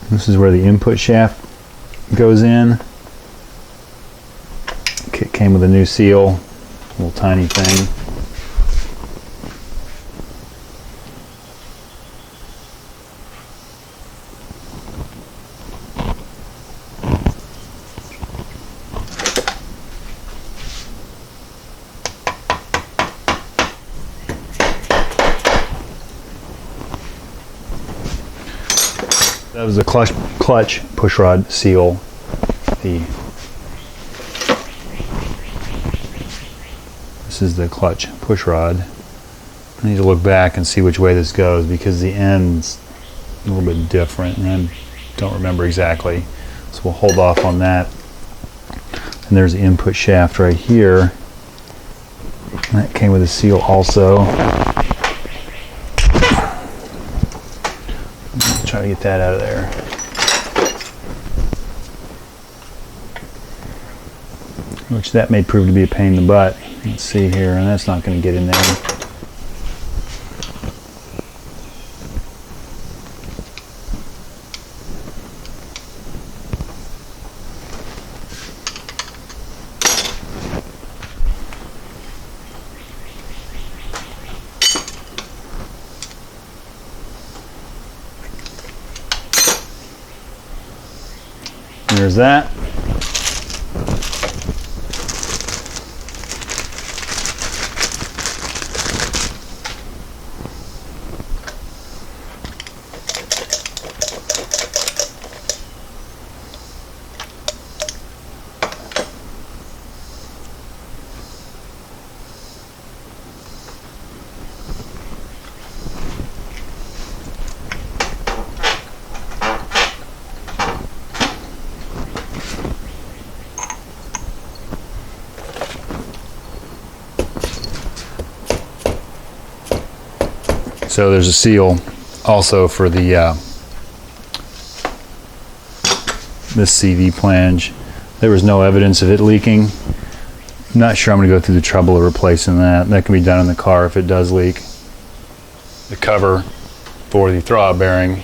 This is where the input shaft goes in. It came with a new seal, little tiny thing. That was the clutch pushrod seal. This is the clutch pushrod. I need to look back and see which way this goes because the end's a little bit different and I don't remember exactly. So we'll hold off on that. And there's the input shaft right here. That came with a seal also. Try to get that out of there. Which that may prove to be a pain in the butt. Let's see here, and that's not going to get in there. There's that. So there's a seal also for the this CV flange. There was no evidence of it leaking. I'm not sure I'm going to go through the trouble of replacing that. That can be done in the car if it does leak. The cover for the throwout bearing,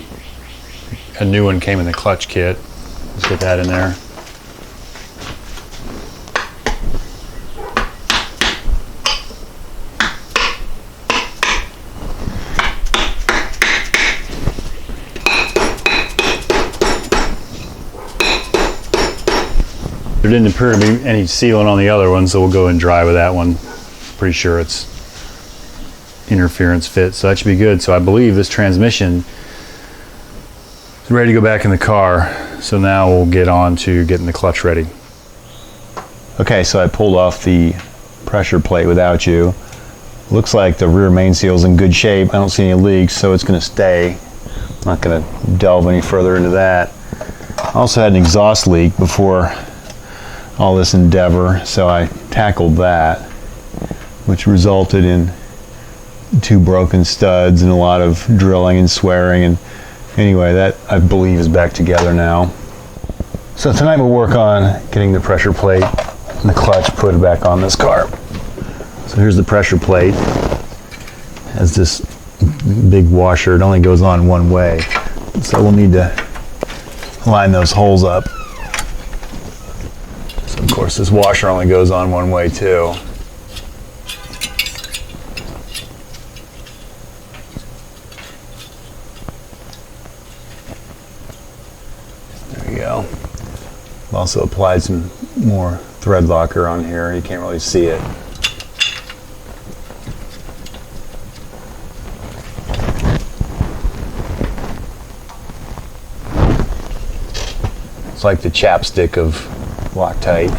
a new one came in the clutch kit. Let's get that in there. There didn't appear to be any sealant on the other one, so we'll go and dry with that one. Pretty sure it's interference fit, so that should be good. So I believe this transmission is ready to go back in the car. So now we'll get on to getting the clutch ready. Okay, so I pulled off the pressure plate without you. Looks like the rear main seal is in good shape. I don't see any leaks, so it's going to stay. I'm not going to delve any further into that. I also had an exhaust leak before all this endeavor, so I tackled that, which resulted in 2 broken studs and a lot of drilling and swearing, and anyway, that I believe is back together now. So tonight we'll work on getting the pressure plate and the clutch put back on this car. So here's the pressure plate. It has this big washer. It only goes on one way, so we'll need to line those holes up. Of course, this washer only goes on one way too. There we go. I've also applied some more thread locker on here. You can't really see it. It's like the chapstick of Loctite.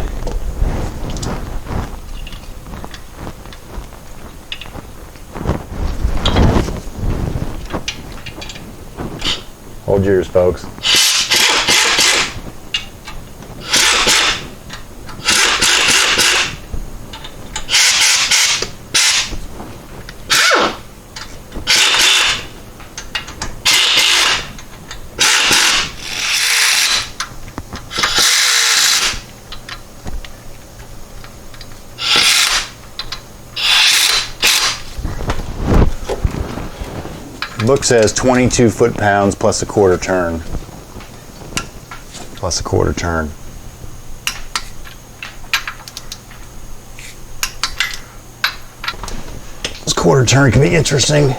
Hold yours, folks. The book says 22 foot-pounds plus a quarter turn. plus a quarter turn. This quarter turn can be interesting.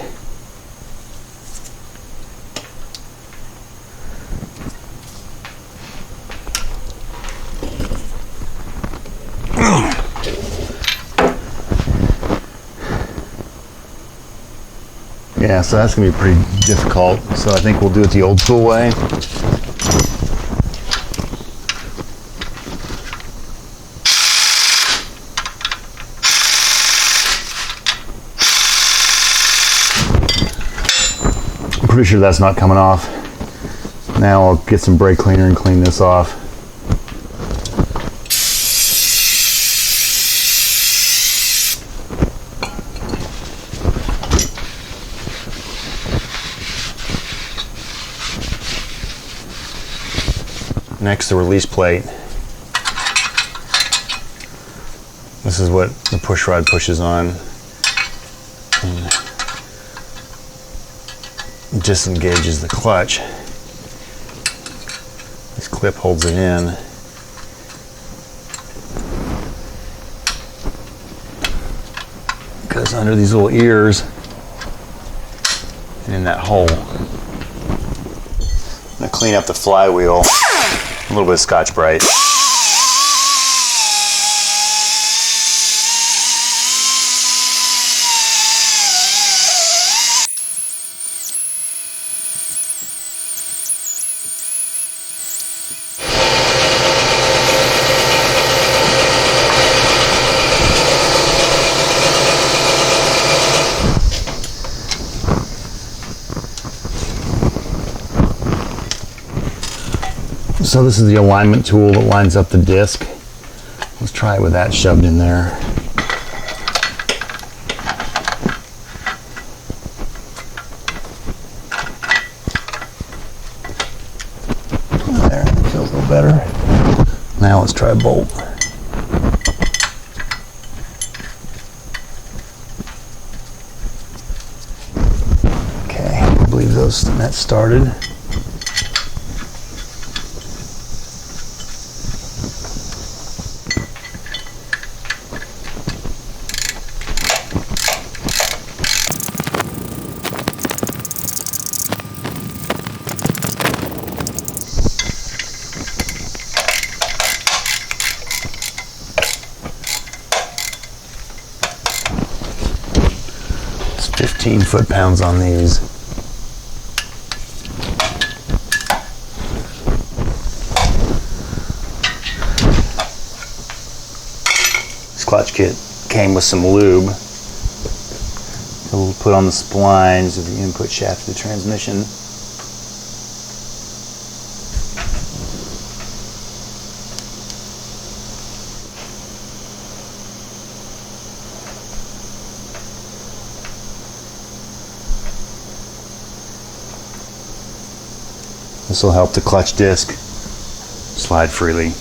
Yeah, so that's going to be pretty difficult. So I think we'll do it the old school way. I'm pretty sure that's not coming off. Now I'll get some brake cleaner and clean this off. Next, the release plate. This is what the push rod pushes on. And disengages the clutch. This clip holds it in. Goes under these little ears and in that hole. I'm going to clean up the flywheel. A little bit of Scotch-Brite. So this is the alignment tool that lines up the disc. Let's try it with that shoved in there. There, it feels a little better. Now let's try a bolt. Okay, I believe that started. It's 15 foot-pounds on these. This clutch kit came with some lube. So we'll put on the splines of the input shaft of the transmission. This will help the clutch disc slide freely.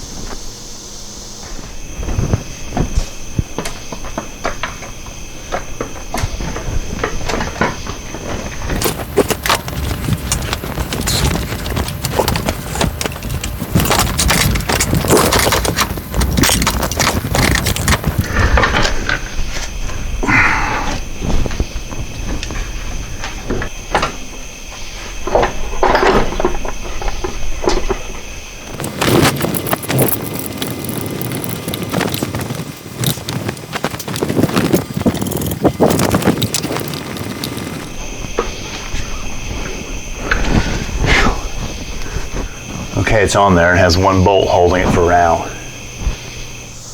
Okay, it's on there and has one bolt holding it for now.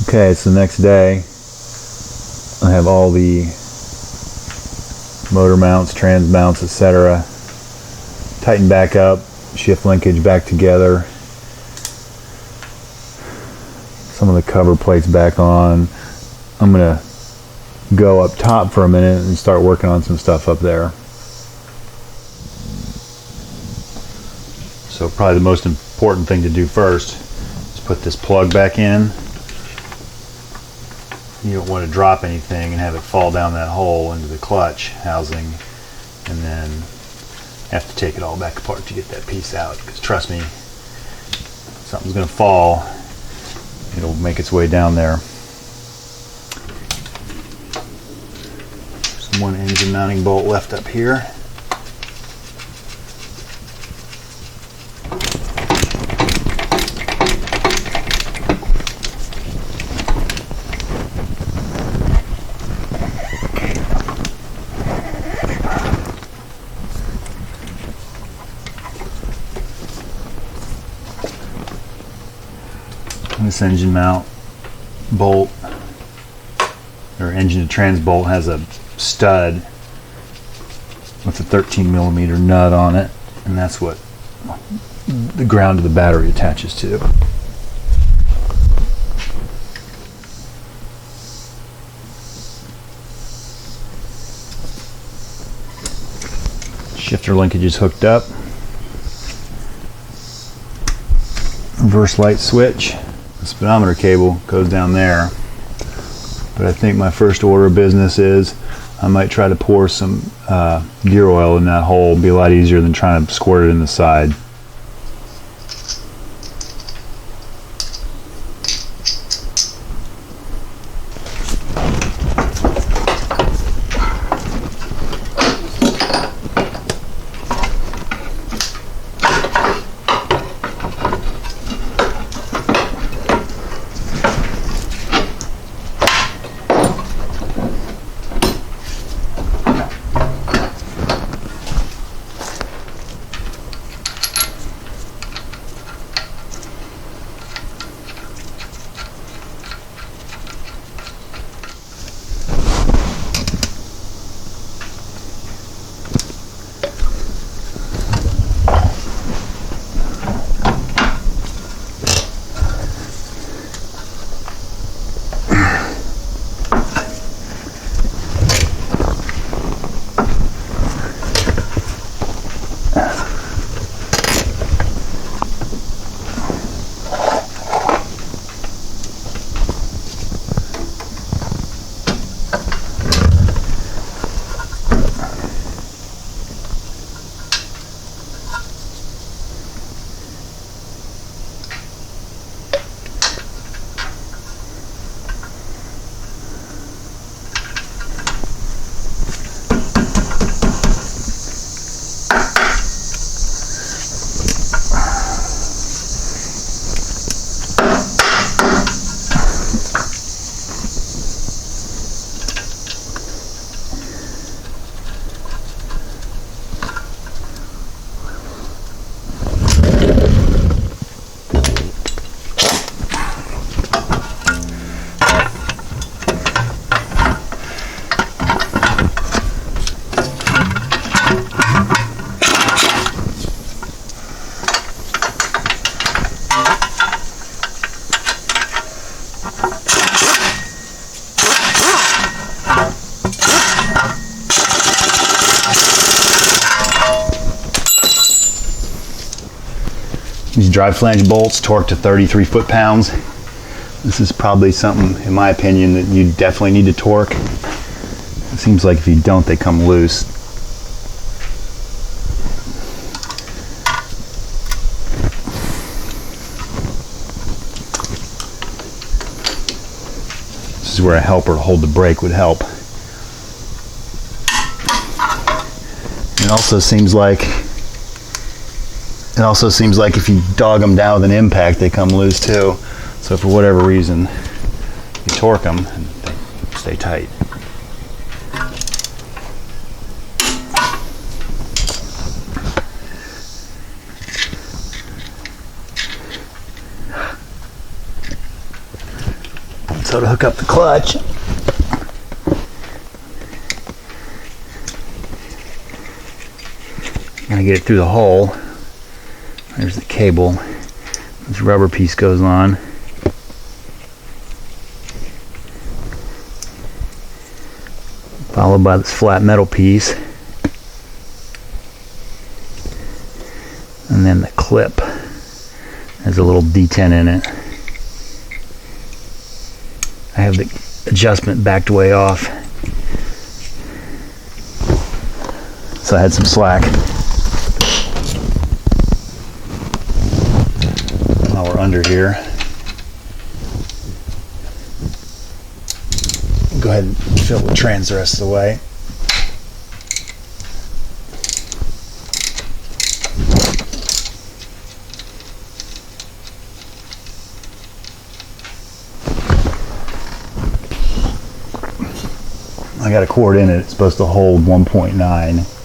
Okay, it's the next day. I have all the motor mounts, trans mounts, etc. tightened back up, shift linkage back together. Some of the cover plates back on. I'm going to go up top for a minute and start working on some stuff up there. So probably the most important thing to do first is put this plug back in. You don't want to drop anything and have it fall down that hole into the clutch housing, and then have to take it all back apart to get that piece out, because trust me, it's something's going to fall, it'll make its way down there. There's one engine mounting bolt left up here. This engine mount bolt, or engine to trans bolt, has a stud with a 13mm nut on it, and that's what the ground of the battery attaches to. Shifter linkage is hooked up. Reverse light switch. The speedometer cable goes down there, but I think my first order of business is I might try to pour some gear oil in that hole. It'll be a lot easier than trying to squirt it in the side. These drive flange bolts torque to 33 foot-pounds. This is probably something, in my opinion, that you definitely need to torque. It seems like if you don't, they come loose. This is where a helper to hold the brake would help. It also seems like if you dog them down with an impact, they come loose too. So for whatever reason, you torque them and they stay tight. So to hook up the clutch, gotta get it through the hole. There's the cable. This rubber piece goes on. Followed by this flat metal piece. And then the clip has a little detent in it. I have the adjustment backed way off, so I had some slack. While we're under here. Go ahead and fill the trans the rest of the way. I got a cord in it. It's supposed to hold 1.9.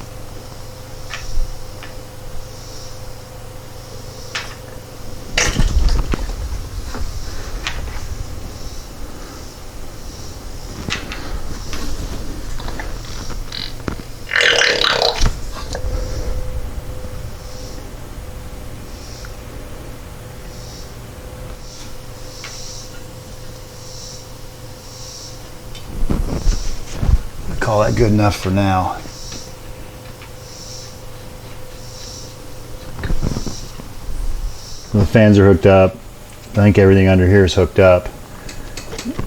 Call that good enough for now. The fans are hooked up. I think everything under here is hooked up.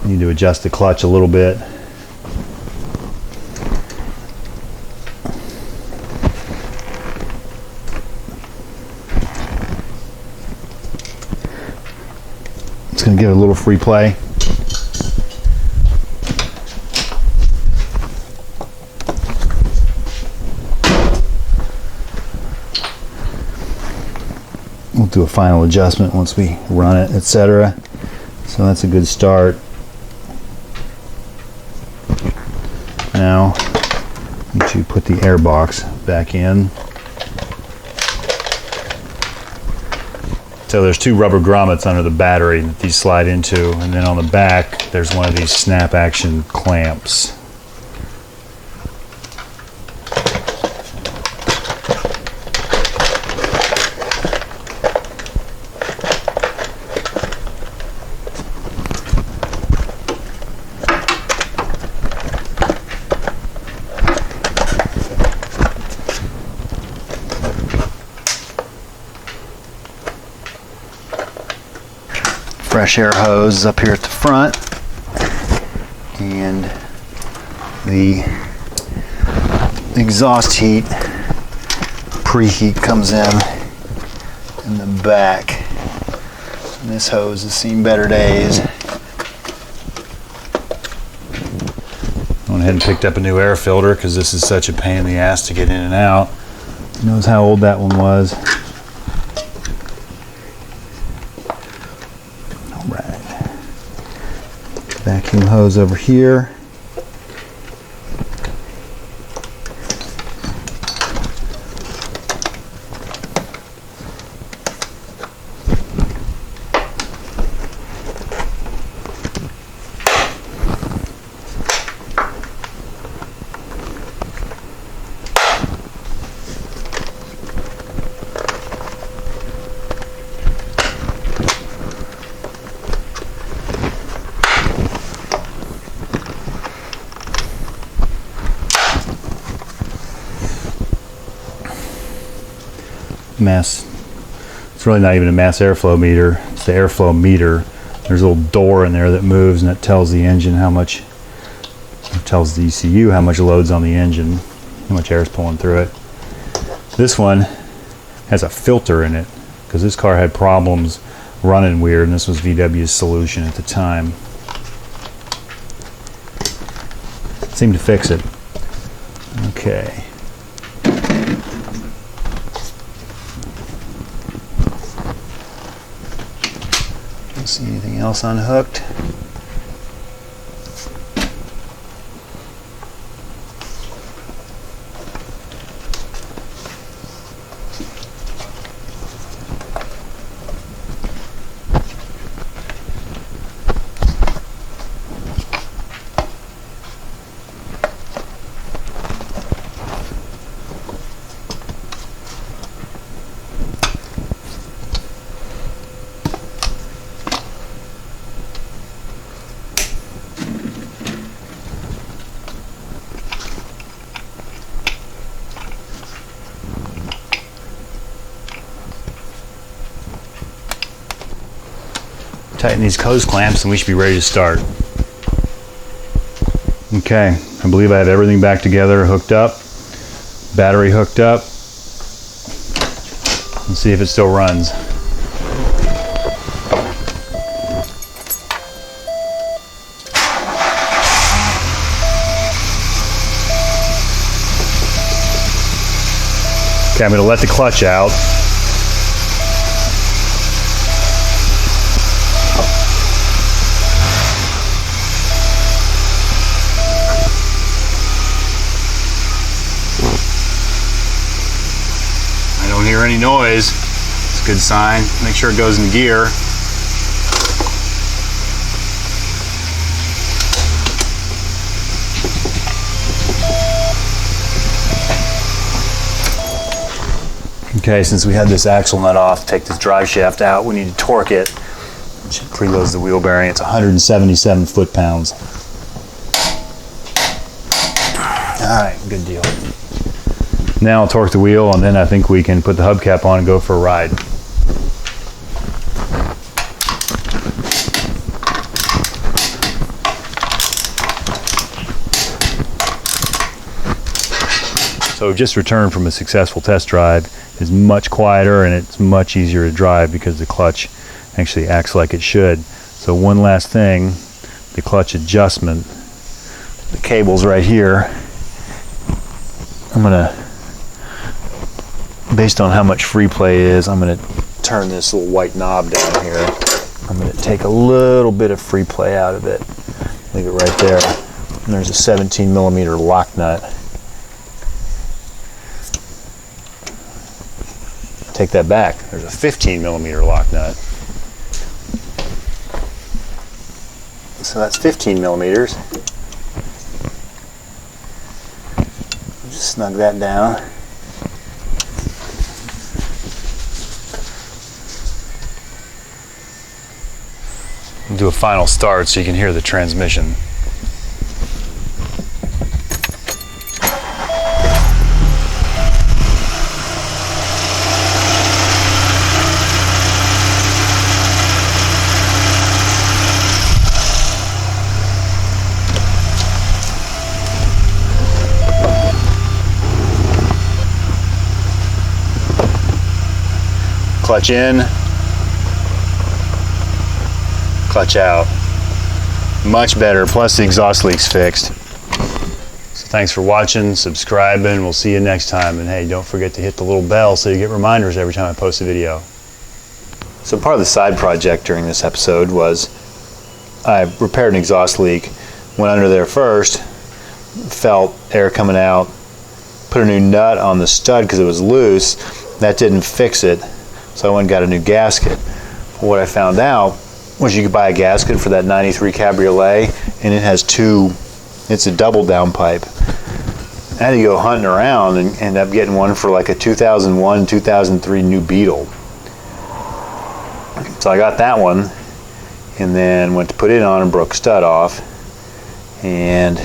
Need to adjust the clutch a little bit. It's going to give it a little free play. We'll do a final adjustment once we run it, etc. So that's a good start. Now, need to put the air box back in. So there's two rubber grommets under the battery that these slide into, and then on the back there's one of these snap action clamps. Fresh air hose up here at the front, and the exhaust heat preheat comes in the back. And this hose has seen better days. I went ahead and picked up a new air filter because this is such a pain in the ass to get in and out. Who knows how old that one was. Vacuum hose over here. Mass, it's really not even a mass airflow meter, it's the airflow meter. There's a little door in there that moves and it tells the engine how much, it tells the ECU how much load's on the engine, how much air is pulling through it. This one has a filter in it because this car had problems running weird, and this was VW's solution at the time. It seemed to fix it. Okay. See anything else unhooked? Tighten these hose clamps and we should be ready to start. Okay, I believe I have everything back together, hooked up, battery hooked up. Let's see if it still runs. Okay, I'm going to let the clutch out. I don't hear any noise. It's a good sign. Make sure it goes into gear. Okay, since we had this axle nut off, take this drive shaft out, we need to torque it. It should preloads the wheel bearing. It's 177 foot-pounds. Alright, good deal. Now I'll torque the wheel, and then I think we can put the hubcap on and go for a ride. So we've just returned from a successful test drive. It's much quieter and it's much easier to drive because the clutch actually acts like it should. So one last thing, the clutch adjustment. The cable's right here. I'm gonna, based on how much free play is, I'm gonna turn this little white knob down here. I'm gonna take a little bit of free play out of it. Leave it right there. And there's a 17mm lock nut. Take that back. There's a 15mm lock nut. So that's 15mm. Just snug that down. Do a final start so you can hear the transmission. Clutch in, clutch out. Much better, plus the exhaust leak's fixed. So thanks for watching, subscribing, we'll see you next time. And hey, don't forget to hit the little bell so you get reminders every time I post a video. So part of the side project during this episode was I repaired an exhaust leak, went under there first, felt air coming out, put a new nut on the stud because it was loose. That didn't fix it. So I went and got a new gasket. What I found out was you could buy a gasket for that 93 Cabriolet, and it has it's a double downpipe. I had to go hunting around and end up getting one for like a 2001, 2003 new Beetle. So I got that one, and then went to put it on and broke a stud off. And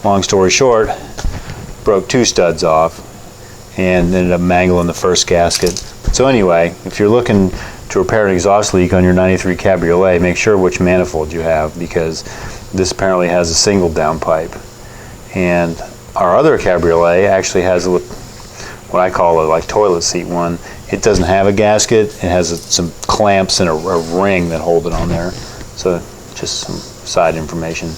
long story short, broke two studs off and ended up mangling the first gasket. So anyway, if you're looking to repair an exhaust leak on your 93 Cabriolet, make sure which manifold you have, because this apparently has a single downpipe. And our other Cabriolet actually has what I call a like toilet seat one. It doesn't have a gasket. It has some clamps and a ring that hold it on there. So just some side information.